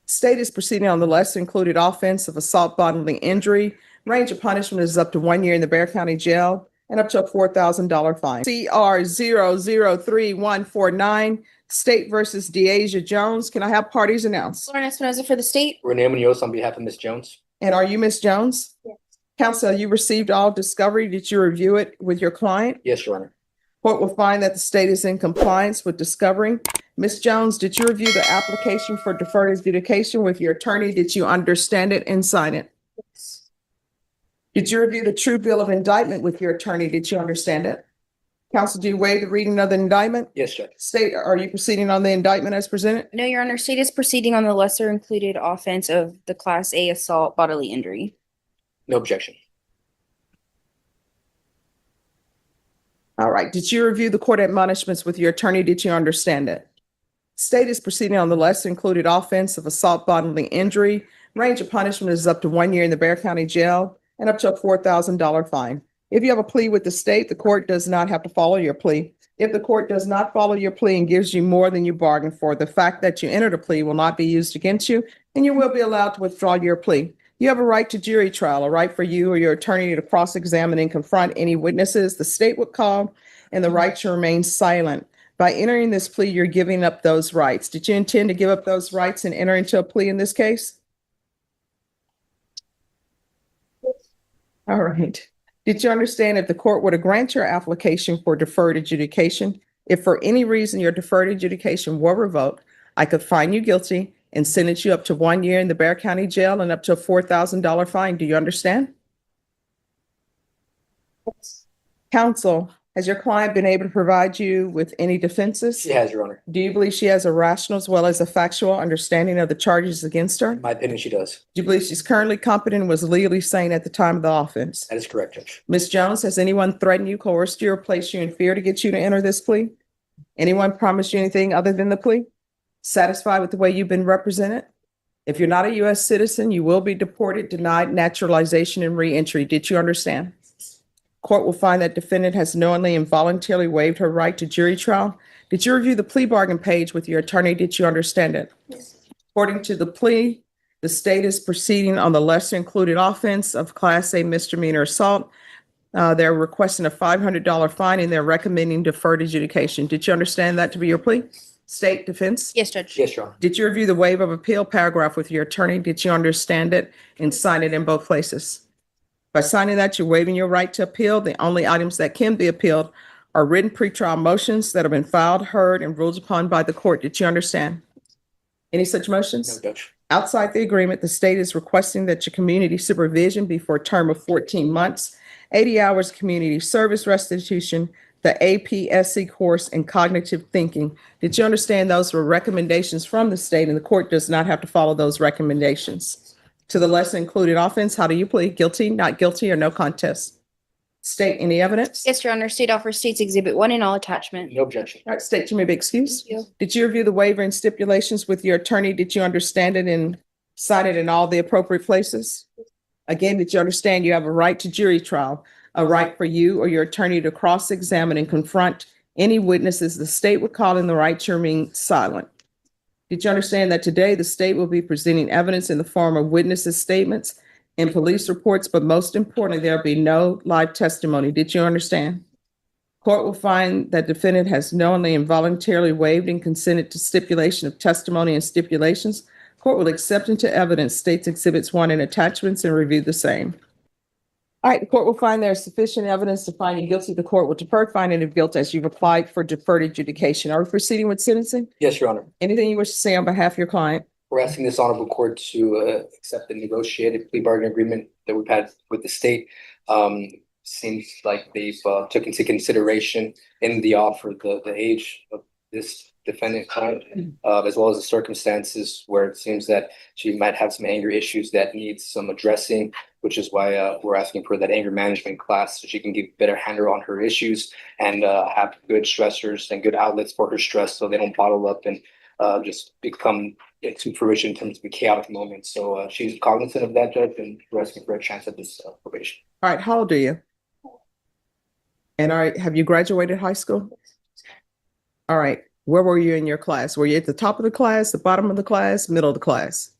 State is proceeding on the lesser included offense of assault bodily injury. Range of punishment is up to 1 year in the Bexar County Jail and up to a $4,000 fine. CR 003149, State versus Deasia Jones. Can I have parties announced? Lauren Espinoza for the state. Renee Munoz on behalf of Ms. Jones. And are you Ms. Jones? Yes. Counsel, you received all discovery. Did you review it with your client? Yes, Your Honor. Court will find that the state is in compliance with discovery. Ms. Jones, did you review the application for deferred adjudication with your attorney? Did you understand it and sign it? Yes. Did you review the true bill of indictment with your attorney? Did you understand it? Counsel, do you waive the reading of the indictment? Yes, Judge. State, are you proceeding on the indictment as presented? No, Your Honor, state is proceeding on the lesser included offense of the Class A assault bodily injury. No objection. All right. Did you review the court admonishments with your attorney? Did you understand it? State is proceeding on the lesser included offense of assault bodily injury. Range of punishment is up to 1 year in the Bexar County Jail and up to a $4,000 fine. If you have a plea with the state, the court does not have to follow your plea. If the court does not follow your plea and gives you more than you bargained for, the fact that you entered a plea will not be used against you, and you will be allowed to withdraw your plea. You have a right to jury trial, a right for you or your attorney to cross-examine and confront any witnesses the state would call, and the right to remain silent. By entering this plea, you're giving up those rights. Did you intend to give up those rights and enter into a plea in this case? All right. Did you understand if the court were to grant your application for deferred adjudication, if for any reason your deferred adjudication were revoked, I could find you guilty and sentence you up to 1 year in the Bexar County Jail and up to a $4,000 fine? Do you understand? Yes. Counsel, has your client been able to provide you with any defenses? She has, Your Honor. Do you believe she has a rational as well as a factual understanding of the charges against her? In my opinion, she does. Do you believe she's currently competent and was legally sane at the time of the offense? That is correct, Judge. Ms. Jones, has anyone threatened you, coerced you, or placed you in fear to get you to enter this plea? Anyone promised you anything other than the plea? Satisfied with the way you've been represented? If you're not a U.S. citizen, you will be deported, denied naturalization, and reentry. Did you understand? Court will find that defendant has knowingly and voluntarily waived her right to jury trial. Did you review the plea bargain page with your attorney? Did you understand it? Yes. According to the plea, the state is proceeding on the lesser included offense of Class A misdemeanor assault. They're requesting a $500 fine and they're recommending deferred adjudication. Did you understand that to be your plea? State defense? Yes, Judge. Yes, Your Honor. Did you review the waiver of appeal paragraph with your attorney? Did you understand it and sign it in both places? By signing that, you're waiving your right to appeal. The only items that can be appealed are written pretrial motions that have been filed, heard, and ruled upon by the court. Did you understand any such motions? No, Judge. Outside the agreement, the state is requesting that your community supervision be for a term of 14 months, 80 hours community service restitution, the APSC course, and cognitive thinking. Did you understand those were recommendations from the state and the court does not have to follow those recommendations? To the lesser included offense, how do you plead? Guilty, not guilty, or no contest? State, any evidence? Yes, Your Honor, state offers State's Exhibit 1 in all attachment. No objection. All right, state, you may be excused. Thank you. Did you review the waiver and stipulations with your attorney? Did you understand it and sign it in all the appropriate places? Again, did you understand you have a right to jury trial, a right for you or your attorney to cross-examine and confront any witnesses the state would call in, the right to remain silent? Did you understand that today the state will be presenting evidence in the form of witnesses' statements and police reports, but most importantly, there'll be no live testimony? Did you understand? Court will find that defendant has knowingly and voluntarily waived and consented to stipulation of testimony and stipulations. Court will accept into evidence State's Exhibits 1 and attachments and review the same. All right, the court will find there is sufficient evidence to find you guilty. The court will defer finding of guilt as you've applied for deferred adjudication. Are we proceeding with sentencing? Yes, Your Honor. Anything you wish to say on behalf of your client? We're asking this honorable court to accept the negotiated plea bargain agreement that we've had with the state. Seems like they've took into consideration in the offer the age of this defendant client, as well as the circumstances where it seems that she might have some anger issues that needs some addressing, which is why we're asking for that anger management class so she can get better handle on her issues and have good stressors and good outlets for her stress so they don't bottle up and just become to fruition in terms of a chaotic moment. So she's cognizant of that, Judge, and we're asking for a chance at this probation. All right, how old are you? And all right, have you graduated high school? All right, where were you in your class? Were you at the top of the class, the bottom of the class, middle of the class?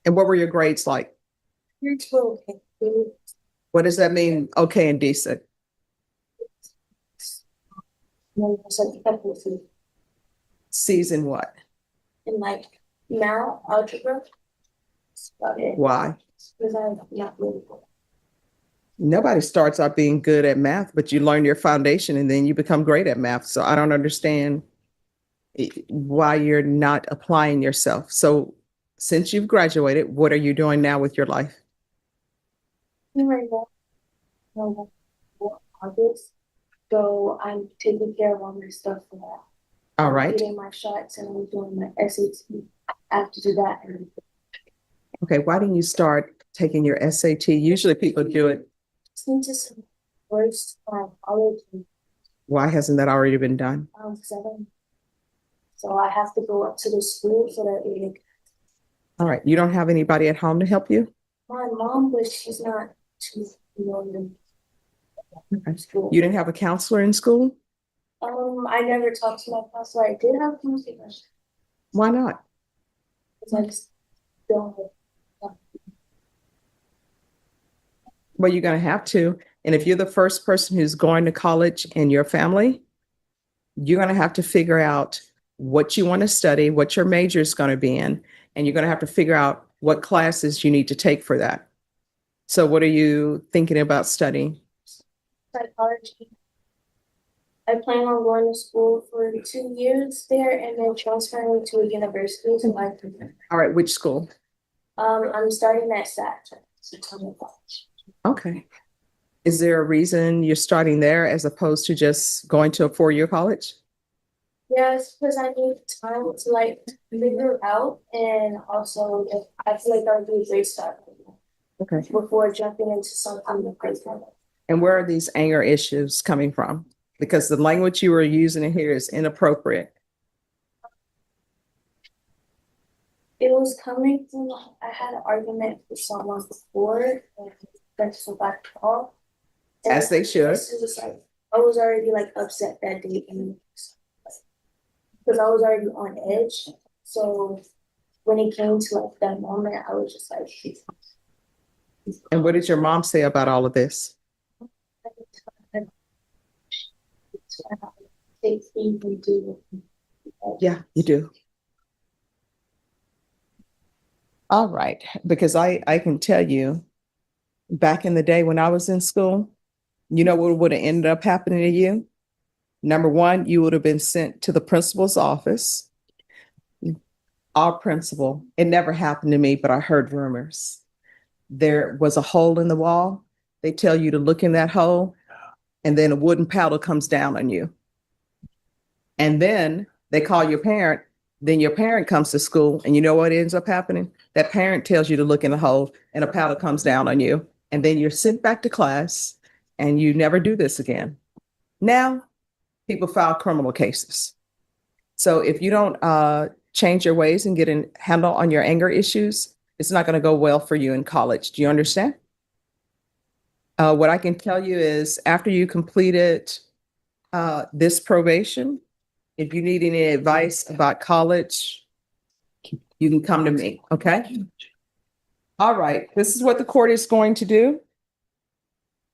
And what were your grades like? It's okay. What does that mean? Okay and decent. It's like a couple of things. Season what? And like now, algebra. That's about it. Why? Because I'm not really good. Nobody starts out being good at math, but you learn your foundation and then you become great at math. So I don't understand why you're not applying yourself. So since you've graduated, what are you doing now with your life? Right now, no, August. So I'm taking care of all my stuff for that. All right. Getting my shots and I'm doing my SAT. I have to do that. Okay. Why didn't you start taking your SAT? Usually people do it. Into some first college Why hasn't that already been done? 7. So I have to go up to the school so that we can. All right. You don't have anybody at home to help you? My mom, but she's not too in school. You didn't have a counselor in school? I never talked to my counselor. I did have counselor Why not? because I just don't. Well, you're going to have to. And if you're the first person who's going to college in your family, you're going to have to figure out what you want to study, what your major is going to be in, and you're going to have to figure out what classes you need to take for that. So what are you thinking about studying? Psychology. I plan on going to school for 2 years there and then transferring to a university to like. All right, which school? I'm starting at SAT. College. Okay. Is there a reason you're starting there as opposed to just going to a 4-year college? Yes, because I need time to like figure it out, and also I feel like that would be a great start Okay. before jumping into something different. And where are these anger issues coming from? Because the language you were using in here is inappropriate. It was coming from, I had an argument with someone before, and that's so back off. As they should. This is like, I was already like upset that day, and because I was already on edge. So when it came to like that moment, I was just like. And what did your mom say about all of this? Yeah, you do. All right, because I can tell you, back in the day when I was in school, you know what would have ended up happening to you? Number one, you would have been sent to the principal's office. Our principal, it never happened to me, but I heard rumors. There was a hole in the wall. They tell you to look in that hole, and then a wooden paddle comes down on you. And then they call your parent. Then your parent comes to school, and you know what ends up happening? That parent tells you to look in the hole, and a paddle comes down on you. And then you're sent back to class, and you never do this again. Now, people file criminal cases. So if you don't change your ways and get a handle on your anger issues, it's not going to go well for you in college. Do you understand? What I can tell you is after you completed this probation, if you need any advice about college, you can come to me, okay? All right, this is what the court is going to do.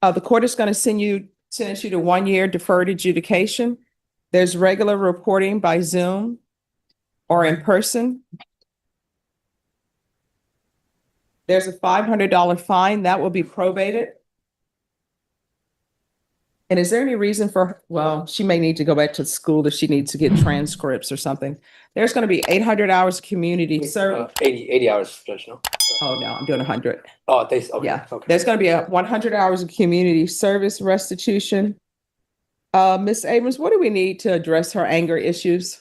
The court is going to sentence you to 1 year deferred adjudication. There's regular reporting by Zoom or in person. There's a $500 fine that will be probated. And is there any reason for, well, she may need to go back to school if she needs to get transcripts or something. There's going to be 800 hours of community service. 80 hours, Judge, no? Oh, no, I'm doing 100. Oh, okay. Yeah, Okay. there's going to be 100 hours of community service restitution. Ms. Abrams, what do we need to address her anger issues?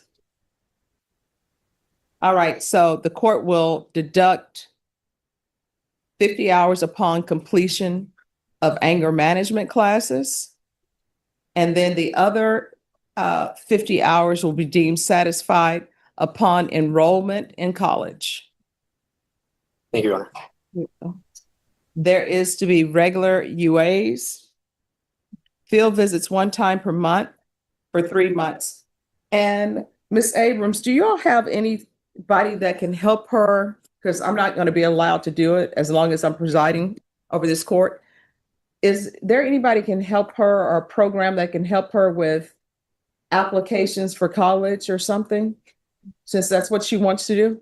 All right, so the court will deduct 50 hours upon completion of anger management classes. And then the other 50 hours will be deemed satisfied upon enrollment in college. Thank you, Your Honor. There is to be regular UAs, field visits 1 time per month for 3 months. And Ms. Abrams, do you all have anybody that can help her? because I'm not going to be allowed to do it as long as I'm presiding over this court. Is there anybody can help her or a program that can help her with applications for college or something? Since that's what she wants to do?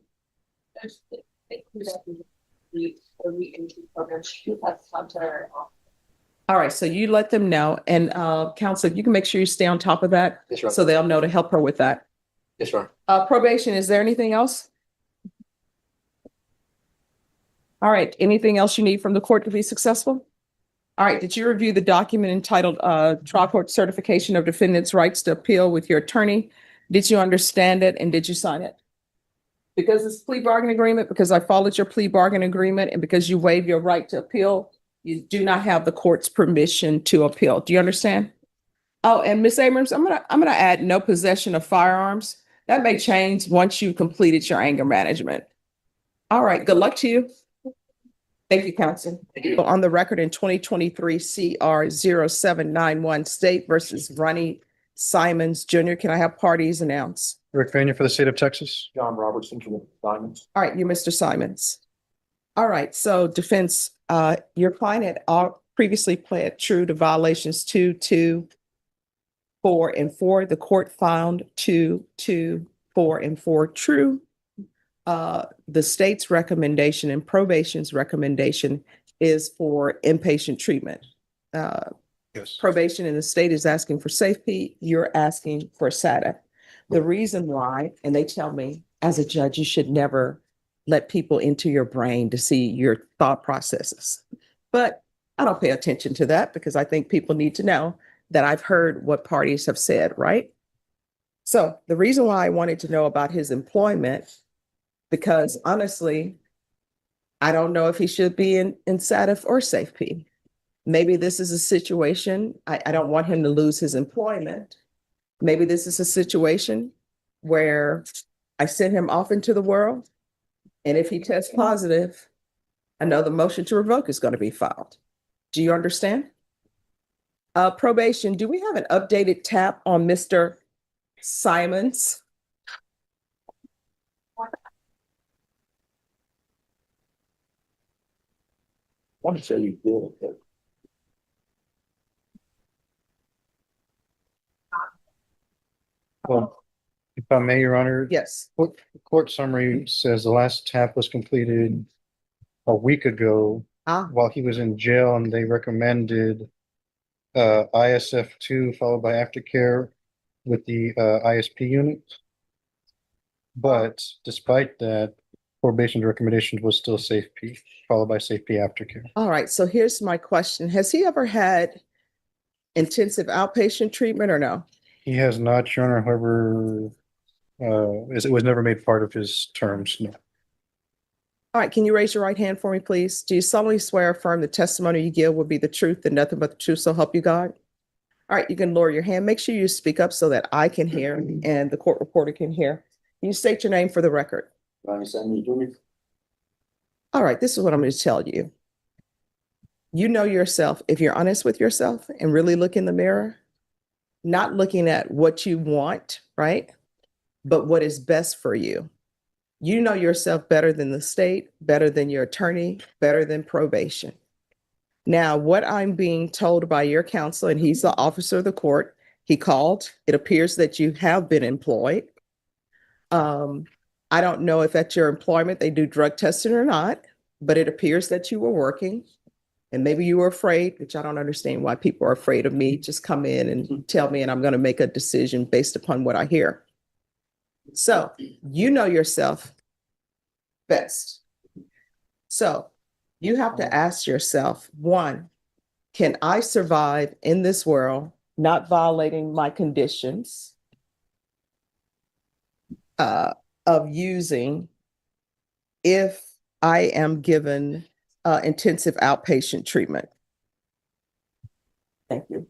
All right, so you let them know, and counsel, you can make sure you stay on top of that Yes, Your Honor. so they'll know to help her with that. Yes, Your Honor. Probation, is there anything else? All right, anything else you need from the court to be successful? All right, did you review the document entitled Trial Court Certification of Defendant's Rights to Appeal with your attorney? Did you understand it and did you sign it? Because it's plea bargain agreement, because I followed your plea bargain agreement, and because you waived your right to appeal, you do not have the court's permission to appeal. Do you understand? Oh, and Ms. Abrams, I'm gonna add no possession of firearms. That may change once you've completed your anger management. All right, good luck to you. Thank you, counsel. On the record in 2023 CR 0791 State versus Ronnie Simons Jr. Can I have parties announced? Rick Fania for the state of Texas. John Robertson from the Diamonds. All right, you're Mr. Simons. All right, so defense, your client had previously pled true to violations 2, 2, 4, and 4. The court found 2, 2, 4, and 4 true. The state's recommendation and probation's recommendation is for inpatient treatment. Yes. Probation in the state is asking for safety. You're asking for SATA. The reason why, and they tell me as a judge, you should never let people into your brain to see your thought processes. But I don't pay attention to that because I think people need to know that I've heard what parties have said, right? So the reason why I wanted to know about his employment, because honestly, I don't know if he should be in SATF or SafeP. Maybe this is a situation, I don't want him to lose his employment. Maybe this is a situation where I send him off into the world. And if he tests positive, I know the motion to revoke is going to be filed. Do you understand? Probation, do we have an updated tap on Mr. Simons? I want to say you did, but Well, if I may, Your Honor. Yes. Court summary says the last tap was completed a week ago Ah, while he was in jail, and they recommended ISF2 followed by aftercare with the ISP unit. But despite that, probation's recommendation was still SafeP followed by SafeP aftercare. all right. So here's my question. Has he ever had intensive outpatient treatment or no? He has not, Your Honor, however, it was never made part of his terms, no. All right. Can you raise your right hand for me, please? Do you solemnly swear or affirm the testimony you give will be the truth and nothing but the truth, so help you God? All right. You can lower your hand. Make sure you speak up so that I can hear and the court reporter can hear. Can you state your name for the record? Ronnie Simons Jr. All right. This is what I'm going to tell you. You know yourself. If you're honest with yourself and really look in the mirror, not looking at what you want, right? But what is best for you. You know yourself better than the state, better than your attorney, better than probation. Now, what I'm being told by your counsel, and he's the officer of the court, he called. It appears that you have been employed. I don't know if at your employment they do drug testing or not, but it appears that you were working. And maybe you were afraid, which I don't understand why people are afraid of me. Just come in and tell me, and I'm going to make a decision based upon what I hear. So you know yourself best. So you have to ask yourself, one, can I survive in this world, not violating my conditions of using if I am given intensive outpatient treatment? Thank you.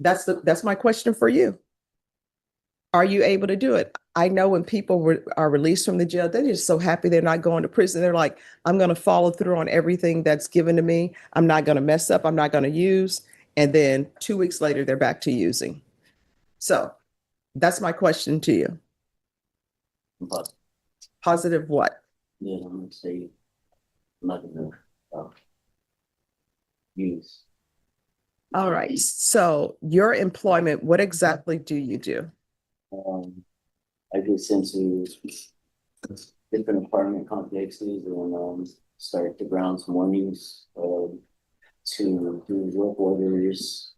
That's my question for you. Are you able to do it? I know when people are released from the jail, they're just so happy they're not going to prison. They're like, I'm going to follow through on everything that's given to me. I'm not going to mess up. I'm not going to use. And then 2 weeks later, they're back to using. So that's my question to you. Positive what? Yeah, I'm gonna say, I'm not gonna, use. All right, so your employment, what exactly do you do? I get sent to different apartment complexes and, start the grounds mornings, to do work orders,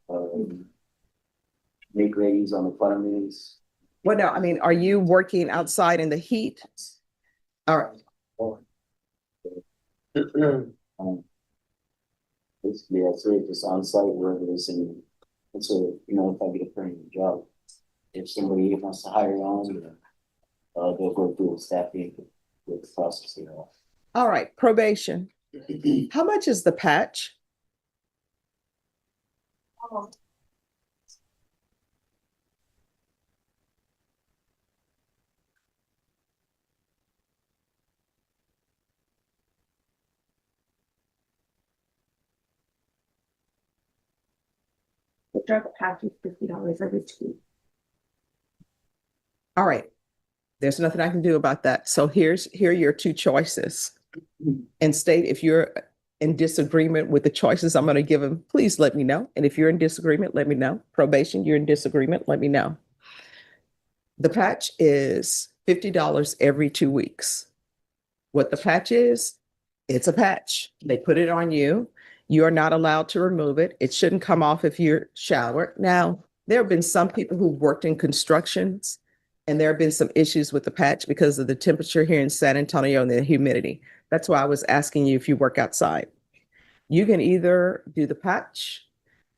make readies on apartments. Well, no, I mean, are you working outside in the heat? All right, Basically, that's it, just on site wherever it's in, and so, you know, if I get a permanent job, if somebody wants to hire on, they'll go through the staffing with the process, you know. all right, probation. How much is the patch? Um, The drug patch is $50 every 2 weeks. All right, there's nothing I can do about that. So here are your two choices. And state if you're in disagreement with the choices I'm going to give them, please let me know. And if you're in disagreement, let me know. Probation, you're in disagreement, let me know. The patch is $50 every 2 weeks. What the patch is, it's a patch. They put it on you. You are not allowed to remove it. It shouldn't come off if you're showered. Now, there have been some people who worked in constructions, and there have been some issues with the patch because of the temperature here in San Antonio and the humidity. That's why I was asking you if you work outside. You can either do the patch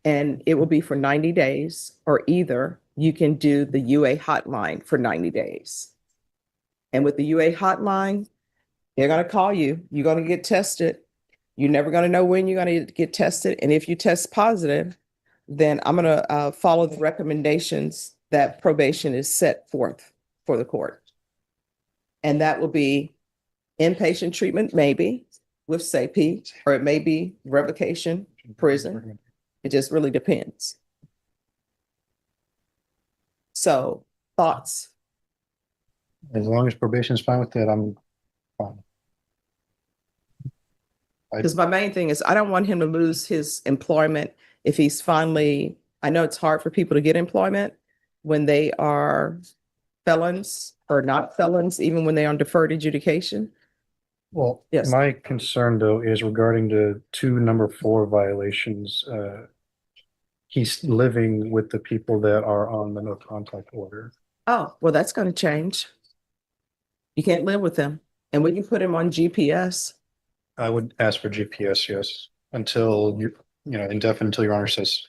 and it will be for 90 days, or either you can do the UA hotline for 90 days. And with the UA hotline, they're going to call you. You're going to get tested. You're never going to know when you're going to get tested. And if you test positive, then I'm going to follow the recommendations that probation is set forth for the court. And that will be inpatient treatment, maybe with SAP, or it may be revocation, prison. It just really depends. So thoughts? As long as probation is fine with that, I'm fine. Because my main thing is I don't want him to lose his employment if he's finally, I know it's hard for people to get employment when they are felons or not felons, even when they're on deferred adjudication. Well, Yes. my concern though is regarding the two number 4 violations. He's living with the people that are on the no contact order. Oh, well, that's going to change. You can't live with them. And we can put him on GPS. I would ask for GPS, yes, until indefinite until your honor says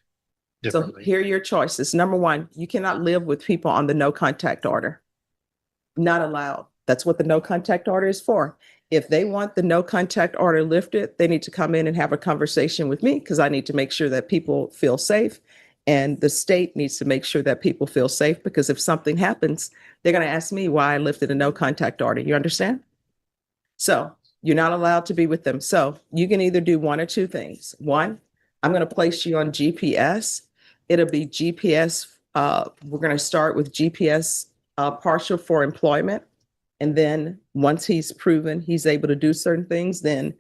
So differently. here are your choices. Number one, you cannot live with people on the no contact order. Not allowed. That's what the no contact order is for. If they want the no contact order lifted, they need to come in and have a conversation with me because I need to make sure that people feel safe. And the state needs to make sure that people feel safe because if something happens, they're going to ask me why I lifted a no contact order. You understand? So you're not allowed to be with them. So you can either do one or two things. One, I'm going to place you on GPS. It'll be GPS. We're going to start with GPS partial for employment. And then once he's proven he's able to do certain things, then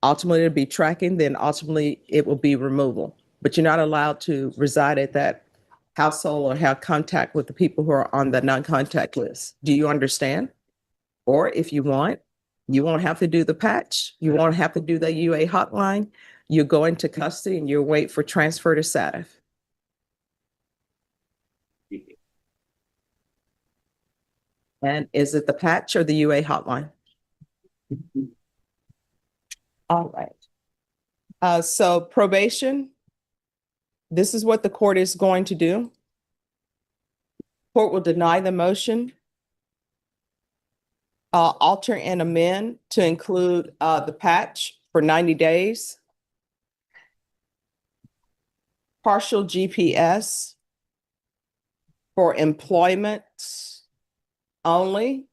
ultimately it'll be tracking. Then ultimately it will be removal. But you're not allowed to reside at that household or have contact with the people who are on the non-contact list. Do you understand? Or if you want, you won't have to do the patch. You won't have to do the UA hotline. You go into custody and you wait for transfer to SATF. And is it the patch or the UA hotline? All right. So probation, this is what the court is going to do. Court will deny the motion. Alter and amend to include the patch for 90 days. Partial GPS for employment only.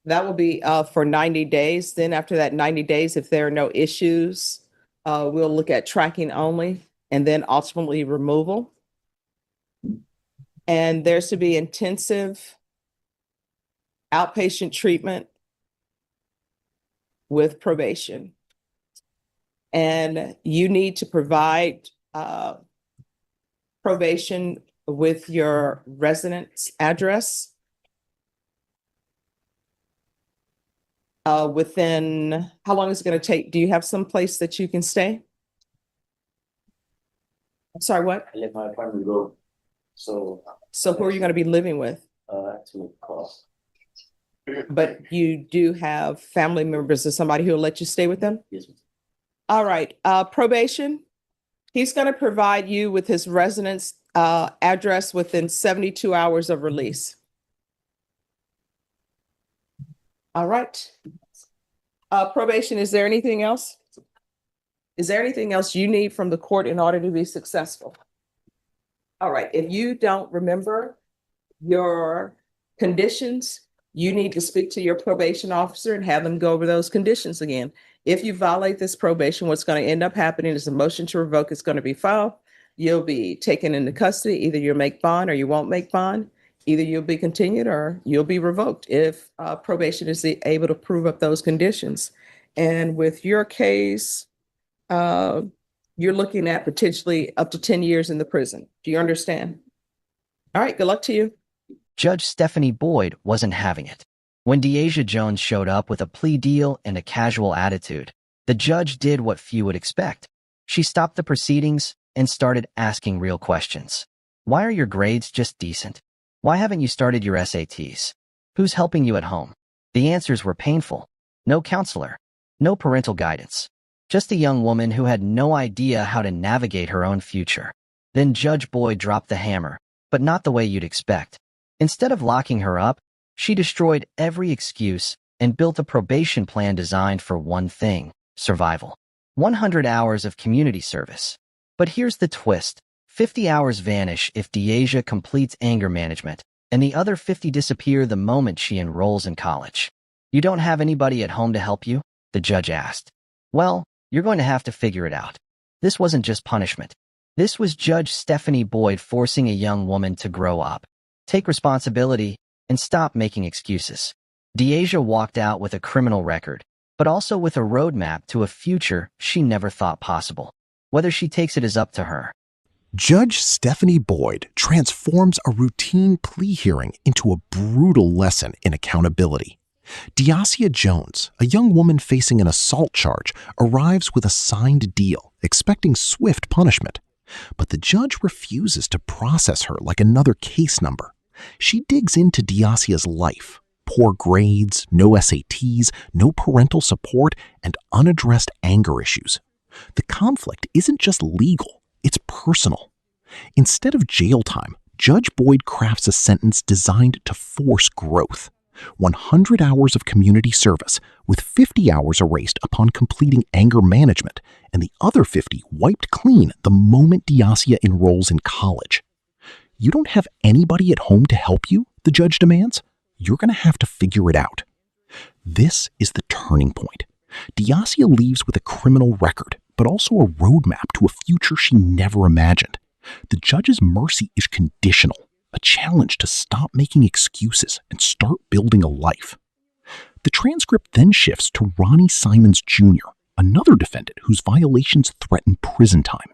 That will be for 90 days. Then after that 90 days, if there are no issues, we'll look at tracking only and then ultimately removal. And there's to be intensive outpatient treatment with probation. And you need to provide probation with your residence address within, how long is it going to take? Do you have some place that you can stay? I'm sorry, what? I let my apartment go, so, So who are you going to be living with? to call. But you do have family members or somebody who will let you stay with them? Yes, ma'am. All right, probation. He's going to provide you with his residence address within 72 hours of release. All right. Probation, is there anything else? Is there anything else you need from the court in order to be successful? All right, if you don't remember your conditions, you need to speak to your probation officer and have them go over those conditions again. If you violate this probation, what's going to end up happening is a motion to revoke is going to be filed. You'll be taken into custody. Either you'll make bond or you won't make bond. Either you'll be continued or you'll be revoked if probation is able to prove up those conditions. And with your case, you're looking at potentially up to 10 years in the prison. Do you understand? All right, good luck to you. Judge Stephanie Boyd wasn't having it. When Deasia Jones showed up with a plea deal and a casual attitude, the judge did what few would expect. She stopped the proceedings and started asking real questions. Why are your grades just decent? Why haven't you started your SATs? Who's helping you at home? The answers were painful. No counselor, no parental guidance. Just a young woman who had no idea how to navigate her own future. Then Judge Boyd dropped the hammer, but not the way you'd expect. Instead of locking her up, she destroyed every excuse and built a probation plan designed for one thing: survival. 100 hours of community service. But here's the twist. 50 hours vanish if Deasia completes anger management, and the other 50 disappear the moment she enrolls in college. You don't have anybody at home to help you? The judge asked. Well, you're going to have to figure it out. This wasn't just punishment. This was Judge Stephanie Boyd forcing a young woman to grow up, take responsibility, and stop making excuses. Deasia walked out with a criminal record, but also with a roadmap to a future she never thought possible. Whether she takes it is up to her. Judge Stephanie Boyd transforms a routine plea hearing into a brutal lesson in accountability. Deasia Jones, a young woman facing an assault charge, arrives with a signed deal, expecting swift punishment. But the judge refuses to process her like another case number. She digs into Deasia's life: poor grades, no SATs, no parental support, and unaddressed anger issues. The conflict isn't just legal, it's personal. Instead of jail time, Judge Boyd crafts a sentence designed to force growth: 100 hours of community service, with 50 hours erased upon completing anger management, and the other 50 wiped clean the moment Deasia enrolls in college. You don't have anybody at home to help you, the judge demands? You're going to have to figure it out. This is the turning point. Deasia leaves with a criminal record, but also a roadmap to a future she never imagined. The judge's mercy is conditional, a challenge to stop making excuses and start building a life. The transcript then shifts to Ronnie Simons Jr., another defendant whose violations threaten prison time.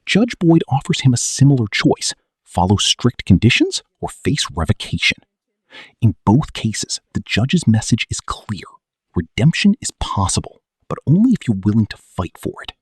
Judge Boyd offers him a similar choice: follow strict conditions or face revocation. In both cases, the judge's message is clear: redemption is possible, but only if you're willing to fight for it.